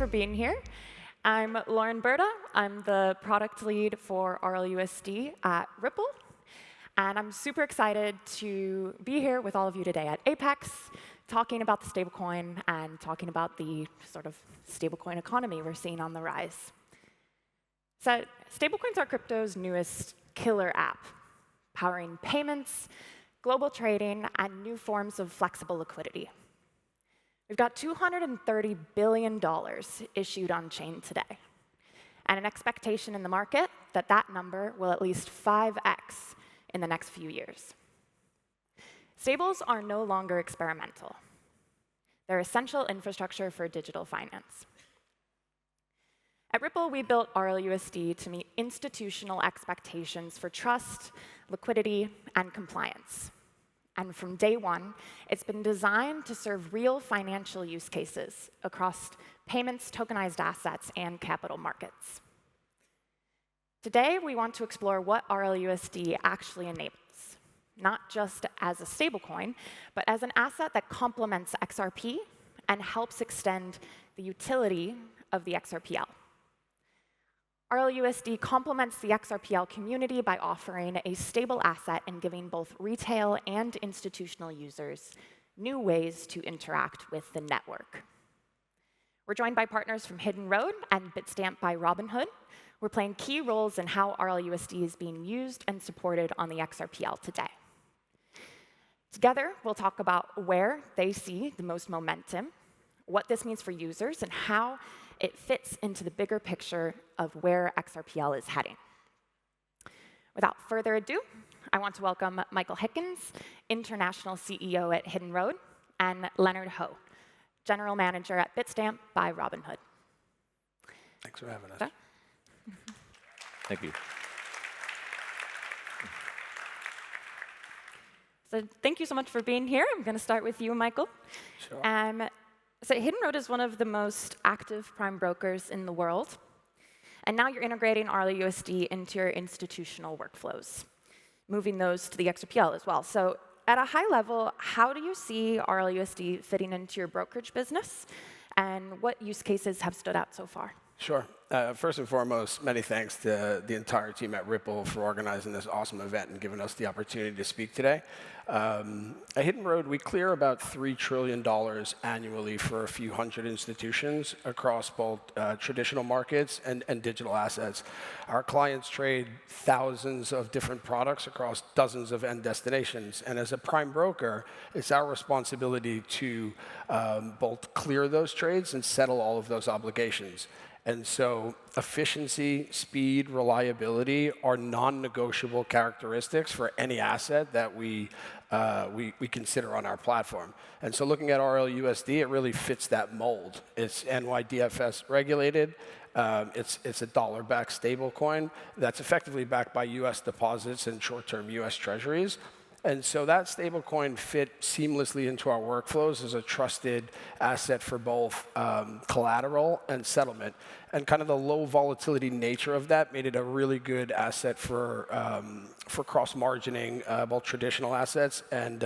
being here. I'm Lauren Berta. I'm the product lead for RLUSD at Ripple. And I'm super excited to be here with all of you today at Apex, talking about the stablecoin and talking about the sort of stablecoin economy we're seeing on the rise. So stablecoins are crypto's newest killer app, powering payments, global trading, and new forms of flexible liquidity. We've got $230 billion issued on-chain today, and an expectation in the market that that number will at least 5x in the next few years. Stables are no longer experimental. They're essential infrastructure for digital finance. At Ripple, we built RLUSD to meet institutional expectations for trust, liquidity, and compliance. And from day one, it's been designed to serve real financial use cases across payments, tokenized assets, and capital markets. Today, we want to explore what RLUSD actually enables, not just as a stablecoin, but as an asset that complements XRP and helps extend the utility of the XRPL. RLUSD complements the XRPL community by offering a stable asset and giving both retail and institutional users new ways to interact with the network. We're joined by partners from Hidden Road and Bitstamp by Robinhood. We're playing key roles in how RLUSD is being used and supported on the XRPL today. Together, we'll talk about where they see the most momentum, what this means for users, and how it fits into the bigger picture of where XRPL is heading. Without further ado, I want to welcome Michael Hickens, International CEO at Hidden Road, and Leonard Ho, General Manager at Bitstamp by Robinhood. Thanks for having us. Thank you. So thank you so much for being here. I'm going to start with you, Michael. Sure. So Hidden Road is one of the most active prime brokers in the world. And now you're integrating RLUSD into your institutional workflows, moving those to the XRPL as well. So at a high level, how do you see RLUSD fitting into your brokerage business? And what use cases have stood out so far? Sure. First and foremost, many thanks to the entire team at Ripple for organizing this awesome event and giving us the opportunity to speak today. At Hidden Road, we clear about $3 trillion annually for a few hundred institutions across both traditional markets and digital assets. Our clients trade thousands of different products across dozens of end destinations. And as a prime broker, it's our responsibility to both clear those trades and settle all of those obligations. And so efficiency, speed, reliability are non-negotiable characteristics for any asset that we consider on our platform. And so looking at RLUSD, it really fits that mold. It's NYDFS regulated. It's a dollar-backed stablecoin that's effectively backed by US deposits and short-term US treasuries. And so that stablecoin fit seamlessly into our workflows as a trusted asset for both collateral and settlement. And kind of the low volatility nature of that made it a really good asset for cross-margining both traditional assets and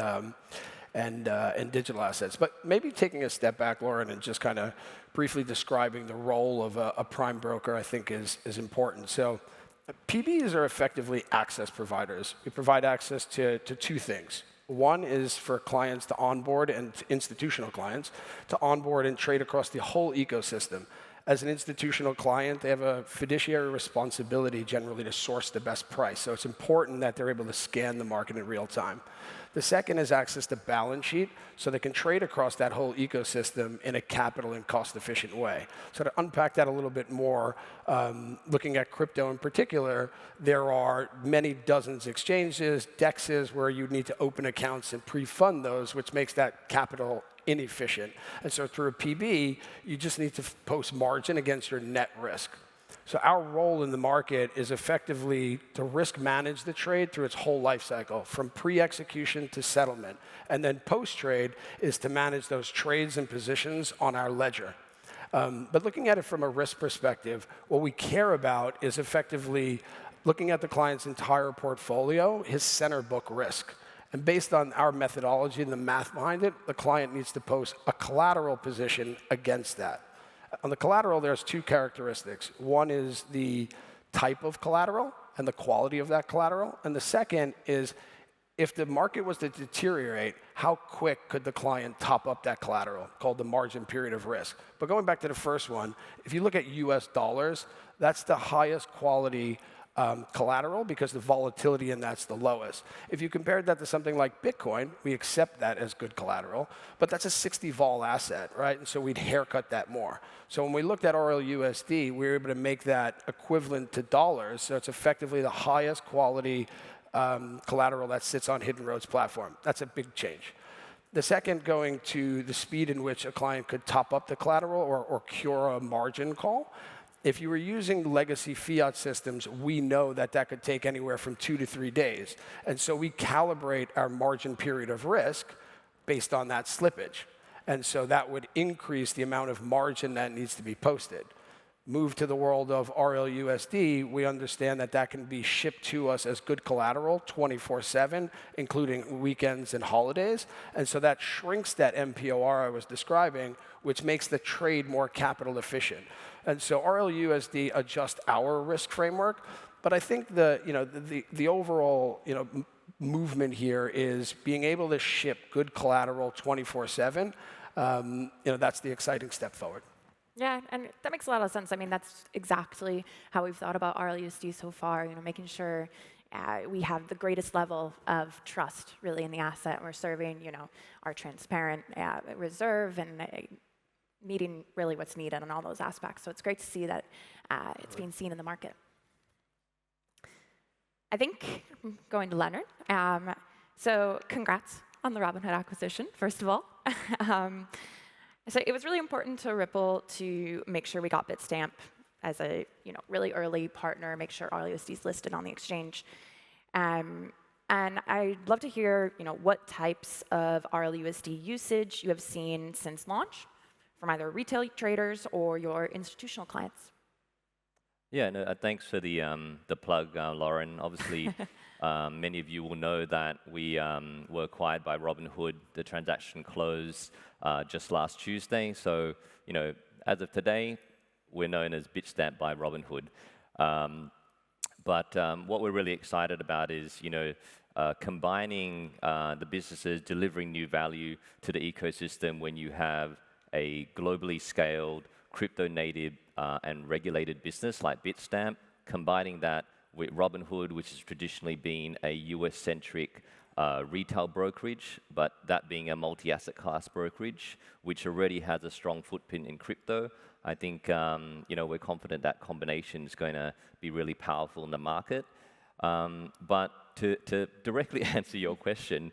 digital assets. But maybe taking a step back, Lauren, and just kind of briefly describing the role of a prime broker, I think is important. So PBs are effectively access providers. We provide access to two things. One is for clients to onboard, and institutional clients to onboard and trade across the whole ecosystem. As an institutional client, they have a fiduciary responsibility generally to source the best price. So it's important that they're able to scan the market in real time. The second is access to balance sheet, so they can trade across that whole ecosystem in a capital and cost-efficient way. So to unpack that a little bit more, looking at crypto in particular, there are many dozens of exchanges, DEXs, where you need to open accounts and pre-fund those, which makes that capital inefficient. And so through a PB, you just need to post margin against your net risk. So our role in the market is effectively to risk manage the trade through its whole life cycle, from pre-execution to settlement. And then post-trade is to manage those trades and positions on our ledger. But looking at it from a risk perspective, what we care about is effectively looking at the client's entire portfolio, his center book risk. And based on our methodology and the math behind it, the client needs to post a collateral position against that. On the collateral, there's two characteristics. One is the type of collateral and the quality of that collateral. And the second is if the market was to deteriorate, how quick could the client top up that collateral, called the margin period of risk. But going back to the first one, if you look at US dollars, that's the highest quality collateral because the volatility in that's the lowest. If you compared that to something like Bitcoin, we accept that as good collateral, but that's a 60 vol asset, right? And so we'd haircut that more. So when we looked at RLUSD, we were able to make that equivalent to dollars, so it's effectively the highest quality collateral that sits on Hidden Road's platform. That's a big change. The second, going to the speed in which a client could top up the collateral or cure a margin call. If you were using legacy fiat systems, we know that that could take anywhere from 2 to 3 days. And so we calibrate our margin period of risk based on that slippage. And so that would increase the amount of margin that needs to be posted. Move to the world of RLUSD, we understand that that can be shipped to us as good collateral 24/7, including weekends and holidays. And so that shrinks that MPOR I was describing, which makes the trade more capital efficient. And so RLUSD adjusts our risk framework. But I think the overall movement here is being able to ship good collateral 24/7. That's the exciting step forward. Yeah, and that makes a lot of sense. I mean, that's exactly how we've thought about RLUSD so far, making sure we have the greatest level of trust, really, in the asset. We're serving, our transparent reserve and meeting really what's needed on all those aspects. So it's great to see that it's being seen in the market. I think I'm going to Leonard. So congrats on the Robinhood acquisition, first of all. So it was really important to Ripple to make sure we got Bitstamp as a really early partner, make sure RLUSD is listed on the exchange. And I'd love to hear what types of RLUSD usage you have seen since launch from either retail traders or your institutional clients. Yeah, no, thanks for the plug, Lauren. Obviously, many of you will know that we were acquired by Robinhood. The transaction closed just last Tuesday. So, as of today, we're known as Bitstamp by Robinhood. But what we're really excited about is, combining the businesses, delivering new value to the ecosystem when you have a globally scaled, crypto-native and regulated business like Bitstamp, combining that with Robinhood, which has traditionally been a US-centric retail brokerage, but that being a multi-asset class brokerage, which already has a strong footprint in crypto. I think we're confident that combination is going to be really powerful in the market. But to directly answer your question,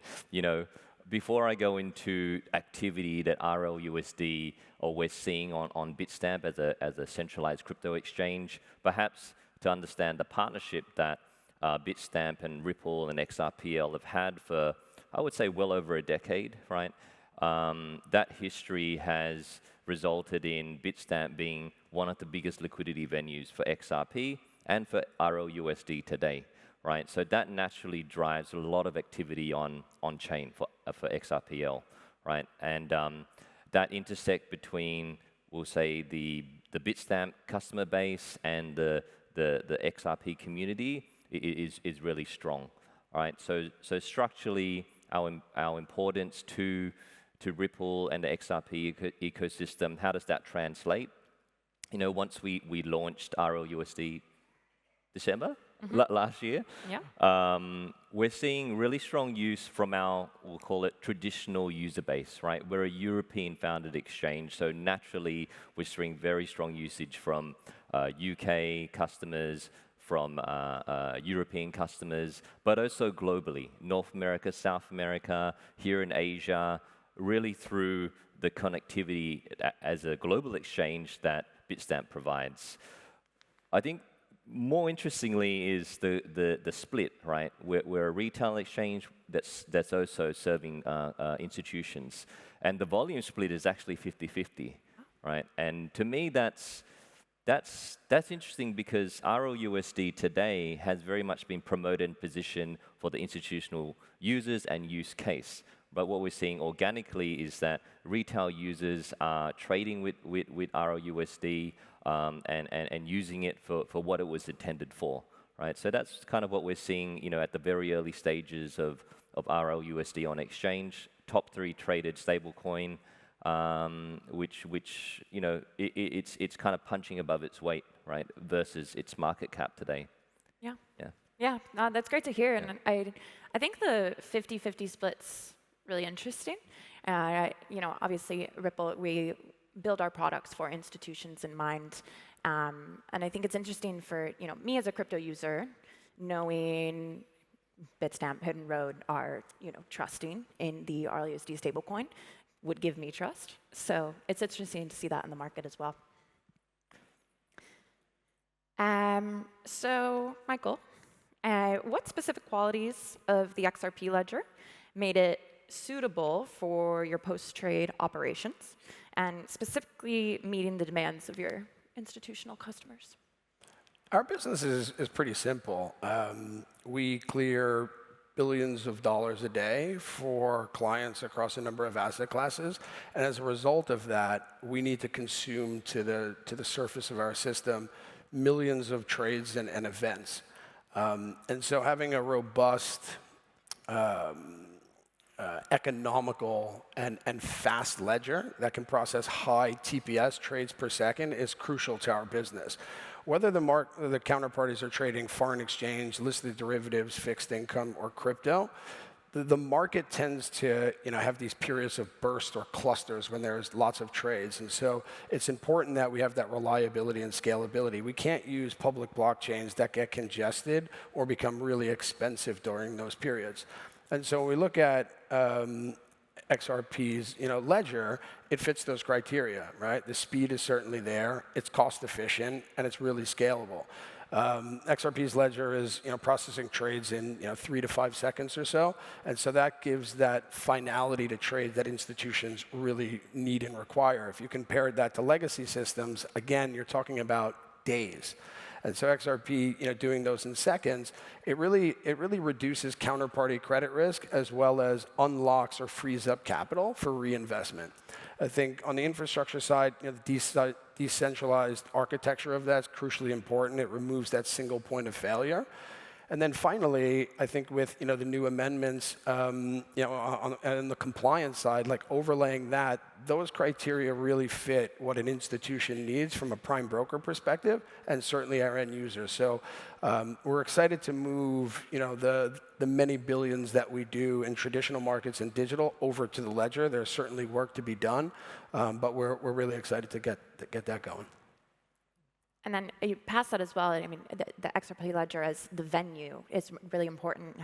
before I go into activity that RLUSD or we're seeing on Bitstamp as a centralized crypto exchange, perhaps to understand the partnership that Bitstamp and Ripple and XRPL have had for, I would say, well over a decade, right? That history has resulted in Bitstamp being one of the biggest liquidity venues for XRP and for RLUSD today, right? So that naturally drives a lot of activity on chain for XRPL, right? And that intersect between, we'll say, the Bitstamp customer base and the XRP community is really strong, right? So structurally, our importance to Ripple and the XRP ecosystem, how does that translate? Once we launched RLUSD December last year, we're seeing really strong use from our, we'll call it, traditional user base, right? We're a European-founded exchange, so naturally we're seeing very strong usage from UK customers, from European customers, but also globally, North America, South America, here in Asia, really through the connectivity as a global exchange that Bitstamp provides. I think more interestingly is the split, right? We're a retail exchange that's also serving institutions. And the volume split is actually 50-50, right? And to me, that's interesting because RLUSD today has very much been promoted and positioned for the institutional users and use case, But what we're seeing organically is that retail users are trading with RLUSD and using it for what it was intended for, right? So that's kind of what we're seeing, at the very early stages of RLUSD on exchange. Top 3 traded stablecoin, which it's kind of punching above its weight, right, versus its market cap today. Yeah. Yeah. Yeah, that's great to hear. And I think the 50-50 split's really interesting. Obviously, Ripple, we build our products for institutions in mind. And I think it's interesting for, me as a crypto user, knowing Bitstamp, Hidden Road are, trusting in the RLUSD stablecoin would give me trust. So it's interesting to see that in the market as well. So, Michael, what specific qualities of the XRP ledger made it suitable for your post-trade operations, and specifically meeting the demands of your institutional customers? Our business is pretty simple. We clear billions of dollars a day for clients across a number of asset classes, and as a result of that, we need to consume to the surface of our system millions of trades and events. And so having a robust, economical and fast ledger that can process high TPS trades per second is crucial to our business. Whether the counterparties are trading foreign exchange, listed derivatives, fixed income, or crypto, the market tends to have these periods of burst or clusters when there's lots of trades. And so it's important that we have that reliability and scalability. We can't use public blockchains that get congested or become really expensive during those periods. And so when we look at XRP's ledger, it fits those criteria, right? The speed is certainly there, it's cost efficient, and it's really scalable. XRP's ledger is processing trades in 3 to 5 seconds or so, and so that gives that finality to trade that institutions really need and require. If you compare that to legacy systems, again, you're talking about days. And so XRP, doing those in seconds, it really reduces counterparty credit risk as well as unlocks or frees up capital for reinvestment. I think on the infrastructure side, the decentralized architecture of that's crucially important. It removes that single point of failure. And then finally, I think with the new amendments, on the compliance side, like overlaying that, those criteria really fit what an institution needs from a prime broker perspective, and certainly our end users. So we're excited to move the many billions that we do in traditional markets and digital over to the ledger. There's certainly work to be done, but we're really excited to get that going. And then you pass that as well. I mean, the XRP ledger as the venue is really important.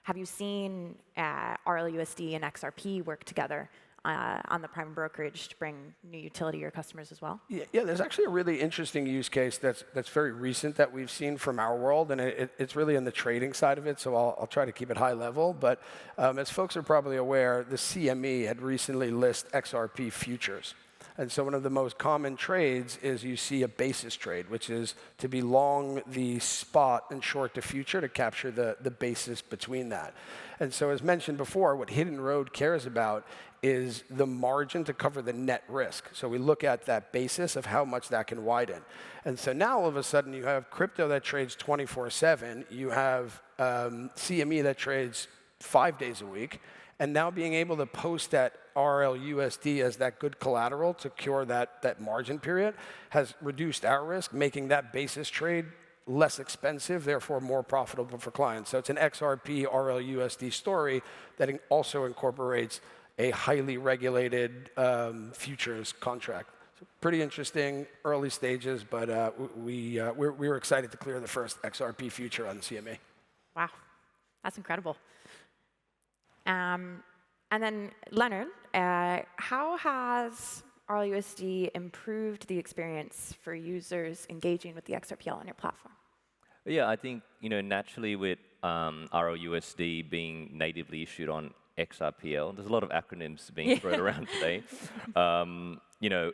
Have you seen RLUSD and XRP work together on the prime brokerage to bring new utility to your customers as well? Yeah, there's actually a really interesting use case that's very recent that we've seen from our world, and it's really in the trading side of it, so I'll try to keep it high level. But as folks are probably aware, the CME had recently listed XRP futures. And so one of the most common trades is you see a basis trade, which is to be long the spot and short the future to capture the basis between that. And so as mentioned before, what Hidden Road cares about is the margin to cover the net risk. So we look at that basis of how much that can widen. And so now all of a sudden you have crypto that trades 24/7, you have CME that trades 5 days a week, and now being able to post that RLUSD as that good collateral to cure that margin period has reduced our risk, making that basis trade less expensive, therefore more profitable for clients. So it's an XRP RLUSD story that also incorporates a highly regulated futures contract. So pretty interesting, early stages, but we were excited to clear the first XRP future on the CME. Wow, that's incredible. And then, Leonard, how has RLUSD improved the experience for users engaging with the XRPL on your platform? Yeah, I think naturally with RLUSD being natively issued on XRPL, there's a lot of acronyms being thrown around today.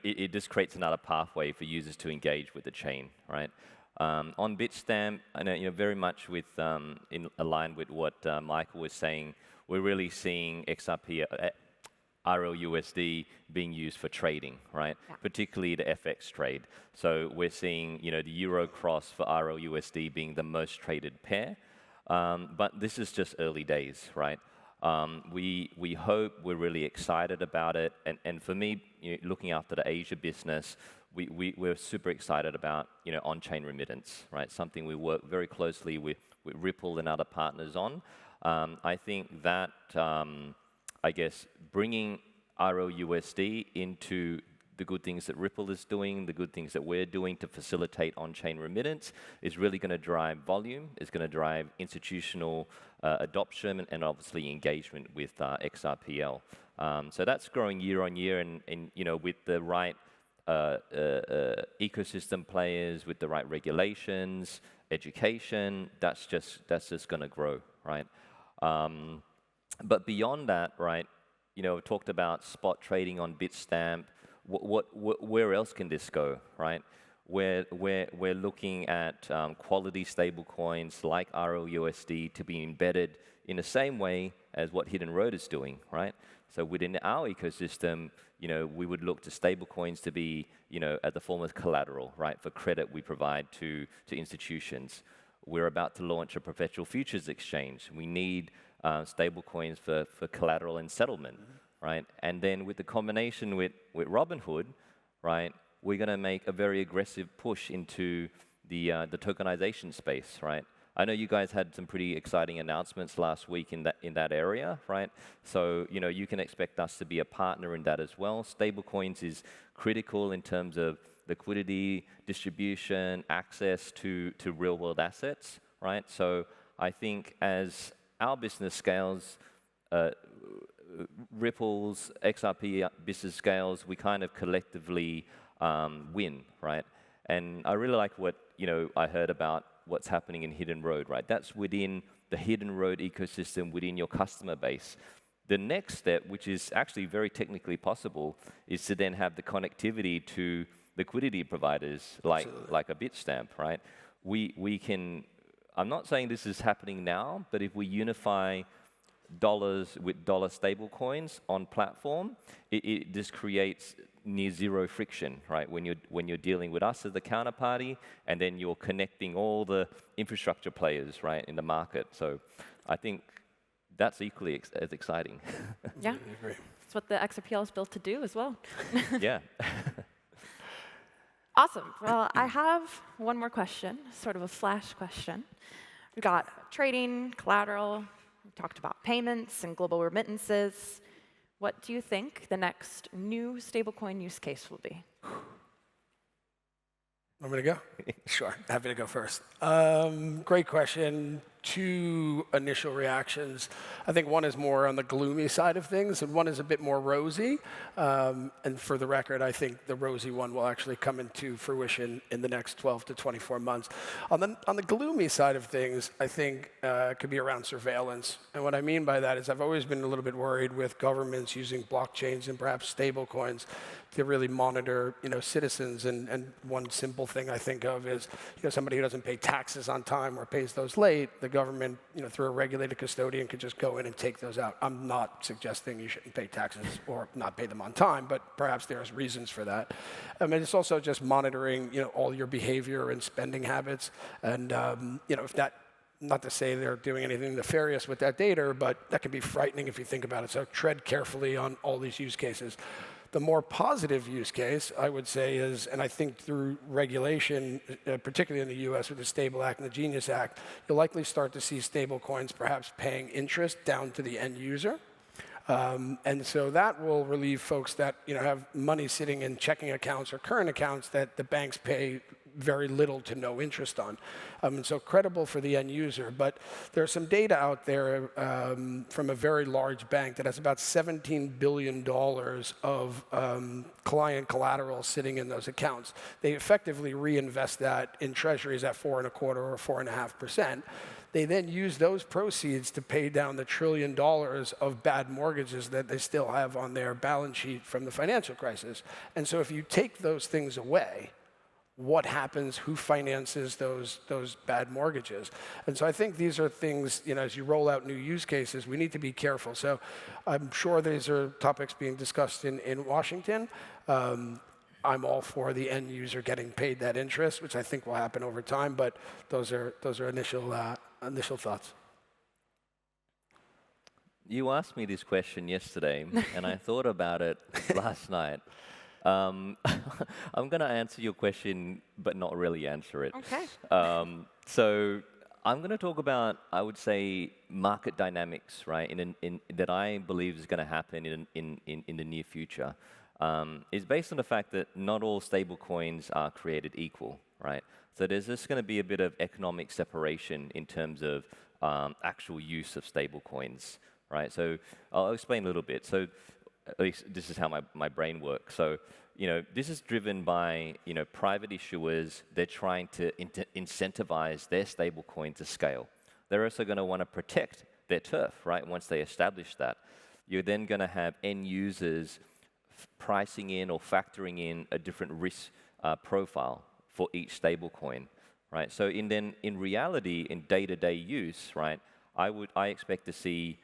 It just creates another pathway for users to engage with the chain, right? On Bitstamp, I know very much with in line with what Michael was saying. we're really seeing XRP, RLUSD being used for trading, right? Yeah. Particularly the FX trade. So we're seeing, the Euro cross for RLUSD being the most traded pair. But this is just early days, right? We hope, we're really excited about it. And for me, looking after the Asia business, we're super excited about, on-chain remittance, right? Something we work very closely with Ripple and other partners on. I think that, I guess, bringing RLUSD into the good things that Ripple is doing, the good things that we're doing to facilitate on-chain remittance is really going to drive volume, is going to drive institutional adoption and obviously engagement with XRPL. So that's growing year on year, and with the right ecosystem players, with the right regulations, education, that's just going to grow, right? But beyond that, right, I've talked about spot trading on Bitstamp. Where else can this go, right? We're looking at quality stable coins like RLUSD to be embedded in the same way as what Hidden Road is doing, right? So within our ecosystem, we would look to stable coins to be, at the form of collateral, right, for credit we provide to institutions. We're about to launch a perpetual futures exchange. We need stable coins for collateral and settlement, right? And then with the combination with Robinhood, right, we're going to make a very aggressive push into the tokenization space, right? I know you guys had some pretty exciting announcements last week in that area, right? So you can expect us to be a partner in that as well. Stablecoins is critical in terms of liquidity, distribution, access to real-world assets, right? So I think as our business scales, Ripple's XRP business scales, we kind of collectively win, right? And I really like what I heard about what's happening in Hidden Road, right? That's within the Hidden Road ecosystem, within your customer base. The next step, which is actually very technically possible, is to then have the connectivity to liquidity providers like a Bitstamp, right? We can. I'm not saying this is happening now, but if we unify dollars with dollar stable coins on platform, it just creates near zero friction, right? When you're dealing with us as the counterparty, and then you're connecting all the infrastructure players, right, in the market. So I think that's equally as exciting. Yeah, that's what the XRPL is built to do as well. Yeah. Awesome. Well, I have one more question, sort of a flash question. We've got trading, collateral, we talked about payments and global remittances. What do you think the next new stablecoin use case will be? Want me to go? Sure, happy to go first. Great question. Two initial reactions. I think one is more on the gloomy side of things, and one is a bit more rosy. And for the record, I think the rosy one will actually come into fruition in the next 12 to 24 months. On the gloomy side of things, I think it could be around surveillance. And what I mean by that is I've always been a little bit worried with governments using blockchains and perhaps stable coins to really monitor, citizens. And one simple thing I think of is, somebody who doesn't pay taxes on time or pays those late, the government, through a regulated custodian could just go in and take those out. I'm not suggesting you shouldn't pay taxes or not pay them on time, but perhaps there's reasons for that. I mean, it's also just monitoring, all your behavior and spending habits. And, if that, not to say they're doing anything nefarious with that data, but that can be frightening if you think about it. So tread carefully on all these use cases. The more positive use case, I would say, is, and I think through regulation, particularly in the US with the Stable Act and the Genius Act, you'll likely start to see stable coins perhaps paying interest down to the end user. And so that will relieve folks that have money sitting in checking accounts or current accounts that the banks pay very little to no interest on. And so credible for the end user. But there's some data out there from a very large bank that has about $17 billion of client collateral sitting in those accounts. They effectively reinvest that in treasuries at 4.25% or 4.5%. They then use those proceeds to pay down the $1 trillion of bad mortgages that they still have on their balance sheet from the financial crisis. And so if you take those things away, what happens, who finances those bad mortgages. And so I think these are things, as you roll out new use cases, we need to be careful. So I'm sure these are topics being discussed in Washington. I'm all for the end user getting paid that interest, which I think will happen over time, but those are initial thoughts. You asked me this question yesterday, and I thought about it last night. I'm going to answer your question, but not really answer it. Okay. So I'm going to talk about, I would say, market dynamics, right? That I believe is going to happen in the near future. It's based on the fact that not all stable coins are created equal, right? So there's just going to be a bit of economic separation in terms of actual use of stable coins, right? So I'll explain a little bit. So at least this is how my brain works. So, this is driven by, private issuers. They're trying to incentivize their stable coin to scale. They're also going to want to protect their turf, right? Once they establish that. You're then going to have end users pricing in or factoring in a different risk profile for each stable coin, right? So in reality, in day-to-day use, right, I expect to see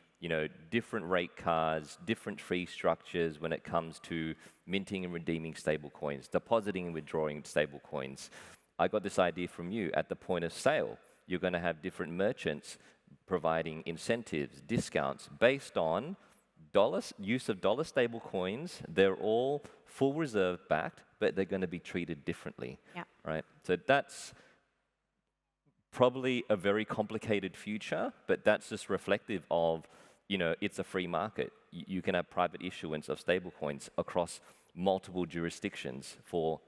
different rate cards, different fee structures when it comes to minting and redeeming stable coins, depositing and withdrawing stable coins. I got this idea from you. At the point of sale, you're going to have different merchants providing incentives, discounts based on use of dollar stable coins. They're all full reserve backed, but they're going to be treated differently, right? So that's probably a very complicated future, but that's just reflective of it's a free market. You can have private issuance of stablecoins across multiple jurisdictions for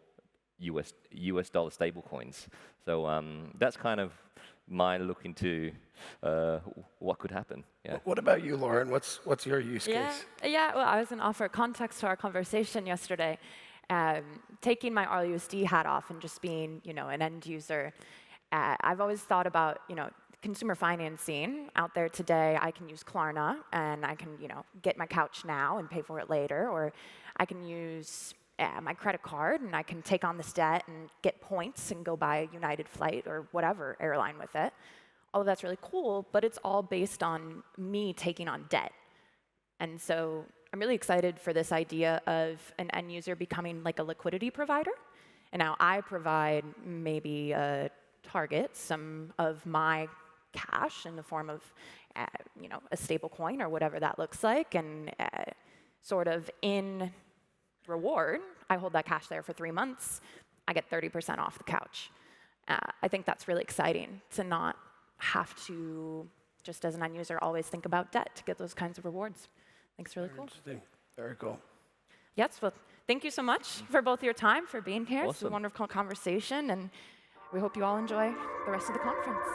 US dollar stablecoins. So that's kind of my look into what could happen. Yeah. What about you, Lauren? What's your use case? Yeah. Well, I was going to offer context to our conversation yesterday. Taking my RLUSD hat off and just being, an end user. I've always thought about, consumer financing out there today. I can use Klarna, and I can, get my couch now and pay for it later, or I can use my credit card, and I can take on this debt and get points and go buy a United flight or whatever airline with it. All of that's really cool, but it's all based on me taking on debt. And so I'm really excited for this idea of an end user becoming like a liquidity provider. And now I provide maybe target some of my cash in the form of, a stable coin or whatever that looks like, and sort of in reward, I hold that cash there for 3 months. I get 30% off the couch. I think that's really exciting to not have to, just as an end user, always think about debt to get those kinds of rewards. I think it's really cool. Interesting. Very cool. Yes, well, thank you so much for both your time, for being here. Awesome. It's a wonderful conversation, and we hope you all enjoy the rest of the conference.